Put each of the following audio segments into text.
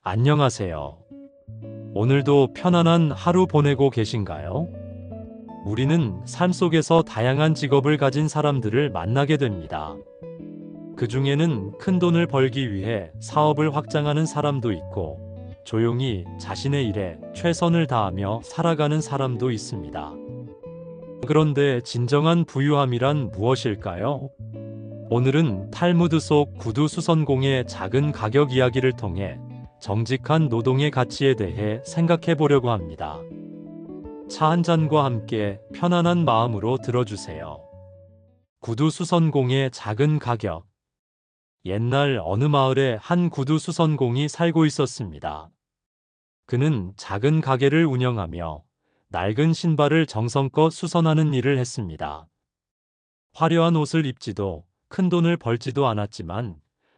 안녕하세요. 오늘도 편안한 하루 보내고 계신가요? 우리는 삶 속에서 다양한 직업을 가진 사람들을 만나게 됩니다. 그 중에는 큰 돈을 벌기 위해 사업을 확장하는 사람도 있고, 조용히 자신의 일에 최선을 다하며 살아가는 사람도 있습니다. 그런데 진정한 부유함이란 무엇일까요? 오늘은 탈무드 속 구두수선공의 작은 가격 이야기를 통해 정직한 노동의 가치에 대해 생각해 보려고 합니다. 차 한 잔과 함께 편안한 마음으로 들어주세요. 구두수선공의 작은 가격. 옛날 어느 마을에 한 구두수선공이 살고 있었습니다. 그는 작은 가게를 운영하며 낡은 신발을 정성껏 수선하는 일을 했습니다. 화려한 옷을 입지도 큰 돈을 벌지도 않았지만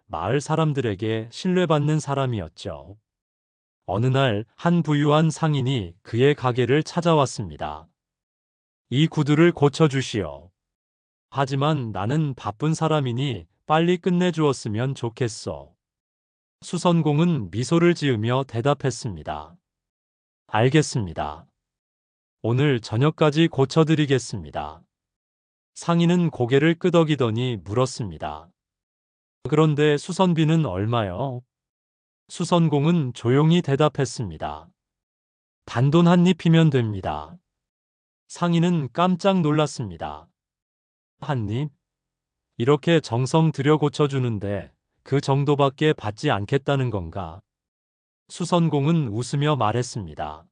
마을 사람들에게 신뢰받는 사람이었죠. 어느 날 한 부유한 상인이 그의 가게를 찾아왔습니다. 이 구두를 고쳐주시오. 하지만 나는 바쁜 사람이니 빨리 끝내주었으면 좋겠어. 수선공은 미소를 지으며 대답했습니다. 알겠습니다. 오늘 저녁까지 고쳐드리겠습니다. 상인은 고개를 끄덕이더니 물었습니다. 그런데 수선비는 얼마요? 수선공은 조용히 대답했습니다. 단돈 한 입이면 됩니다. 상인은 깜짝 놀랐습니다. 한 입? 이렇게 정성 들여 고쳐주는데 그 정도밖에 받지 않겠다는 건가? 수선공은 웃으며 말했습니다.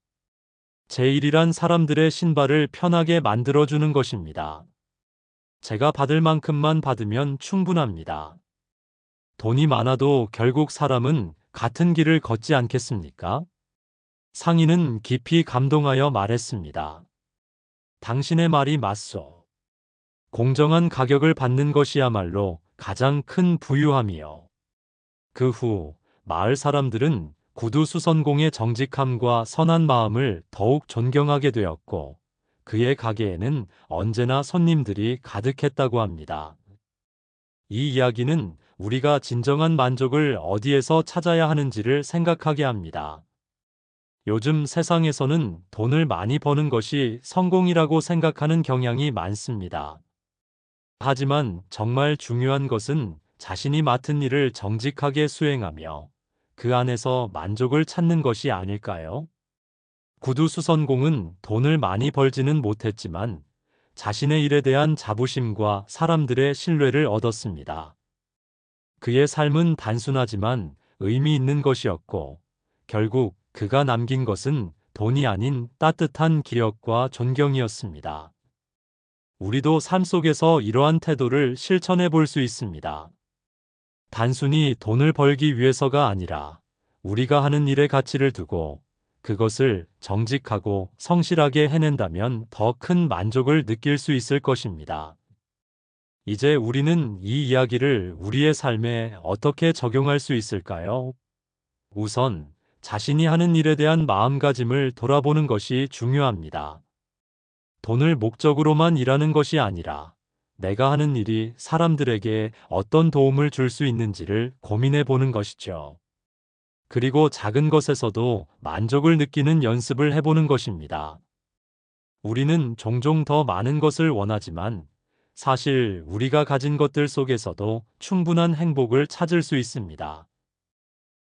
제 일이란 사람들의 신발을 편하게 만들어주는 것입니다. 제가 받을 만큼만 받으면 충분합니다. 돈이 많아도 결국 사람은 같은 길을 걷지 않겠습니까? 상인은 깊이 감동하여 말했습니다. 당신의 말이 맞소. 공정한 가격을 받는 것이야말로 가장 큰 부유함이요. 그 후 마을 사람들은 구두수선공의 정직함과 선한 마음을 더욱 존경하게 되었고, 그의 가게에는 언제나 손님들이 가득했다고 합니다. 이 이야기는 우리가 진정한 만족을 어디에서 찾아야 하는지를 생각하게 합니다. 요즘 세상에서는 돈을 많이 버는 것이 성공이라고 생각하는 경향이 많습니다. 하지만 정말 중요한 것은 자신이 맡은 일을 정직하게 수행하며 그 안에서 만족을 찾는 것이 아닐까요? 구두수선공은 돈을 많이 벌지는 못했지만 자신의 일에 대한 자부심과 사람들의 신뢰를 얻었습니다. 그의 삶은 단순하지만 의미 있는 것이었고, 결국 그가 남긴 것은 돈이 아닌 따뜻한 기억과 존경이었습니다. 우리도 삶 속에서 이러한 태도를 실천해 볼 수 있습니다. 단순히 돈을 벌기 위해서가 아니라 우리가 하는 일의 가치를 두고 그것을 정직하고 성실하게 해낸다면 더 큰 만족을 느낄 수 있을 것입니다. 이제 우리는 이 이야기를 우리의 삶에 어떻게 적용할 수 있을까요? 우선 자신이 하는 일에 대한 마음가짐을 돌아보는 것이 중요합니다. 돈을 목적으로만 일하는 것이 아니라 내가 하는 일이 사람들에게 어떤 도움을 줄 수 있는지를 고민해 보는 것이죠. 그리고 작은 것에서도 만족을 느끼는 연습을 해보는 것입니다. 우리는 종종 더 많은 것을 원하지만 사실 우리가 가진 것들 속에서도 충분한 행복을 찾을 수 있습니다.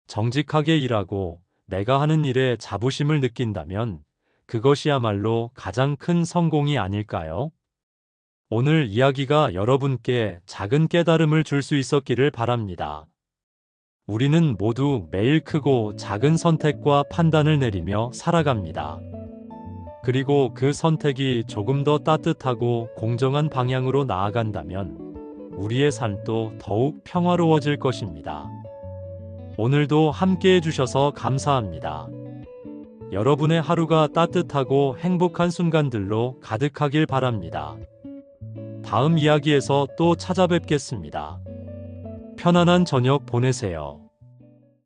정직하게 일하고 내가 하는 일에 자부심을 느낀다면 그것이야말로 가장 큰 성공이 아닐까요? 오늘 이야기가 여러분께 작은 깨달음을 줄 수 있었기를 바랍니다. 우리는 모두 매일 크고 작은 선택과 판단을 내리며 살아갑니다. 그리고 그 선택이 조금 더 따뜻하고 공정한 방향으로 나아간다면 우리의 삶도 더욱 평화로워질 것입니다. 오늘도 함께 해주셔서 감사합니다. 여러분의 하루가 따뜻하고 행복한 순간들로 가득하길 바랍니다. 다음 이야기에서 또 찾아뵙겠습니다. 편안한 저녁 보내세요.